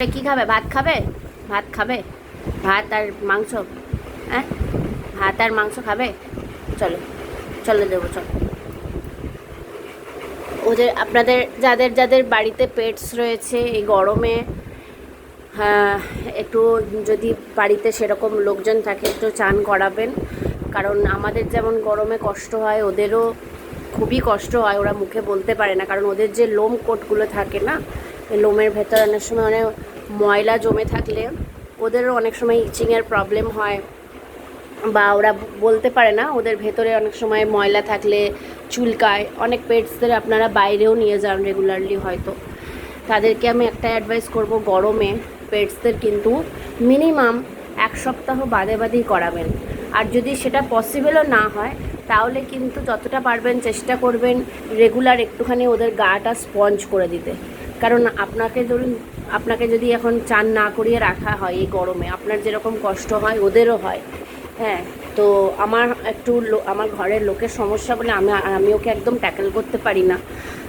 কি খাবে? ভাত খাবে? ভাত খাবে? ভাত আর মাংস? হ্যাঁ, ভাত আর মাংস খাবে? চলো, চলো দেবো, চলো। ওদের আপনাদের যাদের যাদের বাড়িতে পেটস রয়েছে এই গরমে, হ্যাঁ, একটু যদি বাড়িতে সেরকম লোকজন থাকে একটু চান করাবেন। কারণ আমাদের যেমন গরমে কষ্ট হয়, ওদেরও খুবই কষ্ট হয়। ওরা মুখে বলতে পারে না, কারণ ওদের যে লোম কোটগুলো থাকে না, এই লোমের ভেতর অনেক সময় অনেক ময়লা জমে থাকলে ওদেরও অনেক সময় ইচিংয়ের প্রবলেম হয়, বা ওরা বলতে পারে না। ওদের ভেতরে অনেক সময় ময়লা থাকলে চুলকায়। অনেক পেটসদের আপনারা বাইরেও নিয়ে যান রেগুলারলি হয়তো। তাদেরকে আমি একটা অ্যাডভাইস করব, গরমে পেটসদের কিন্তু মিনিমাম 1 সপ্তাহ বাদে বাদেই করাবেন। আর যদি সেটা পসিবলও না হয়, তাহলে কিন্তু যতটা পারবেন চেষ্টা করবেন রেগুলার একটুখানি ওদের গাটা স্পঞ্জ করে দিতে। কারণ আপনাকে যদি এখন চান না করিয়ে রাখা হয় এই গরমে, আপনার যেরকম কষ্ট হয় ওদেরও হয়। হ্যাঁ, তো আমার ঘরের লোকের সমস্যা বলে আমি ওকে একদম ট্যাকেল করতে পারি না।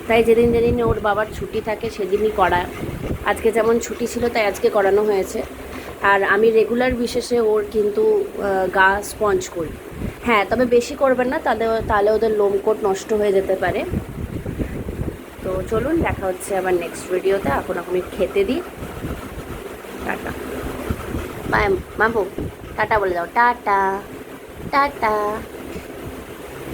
তাই যেদিন যেদিন ওর বাবার ছুটি থাকে সেদিনই করায়। আজকে যেমন ছুটি ছিল তাই আজকে করানো হয়েছে। আর আমি রেগুলার বিশেষে ওর কিন্তু গা স্পঞ্জ করি। হ্যাঁ, তবে বেশি করবেন না, তাহলে ওদের লোমকোট নষ্ট হয়ে যেতে পারে। তো চলুন, দেখা হচ্ছে আবার নেক্সট ভিডিওতে। এখন আমি খেতে দিই। টাটা বাই মামু, টাটা বলে দাও। Tata, tata.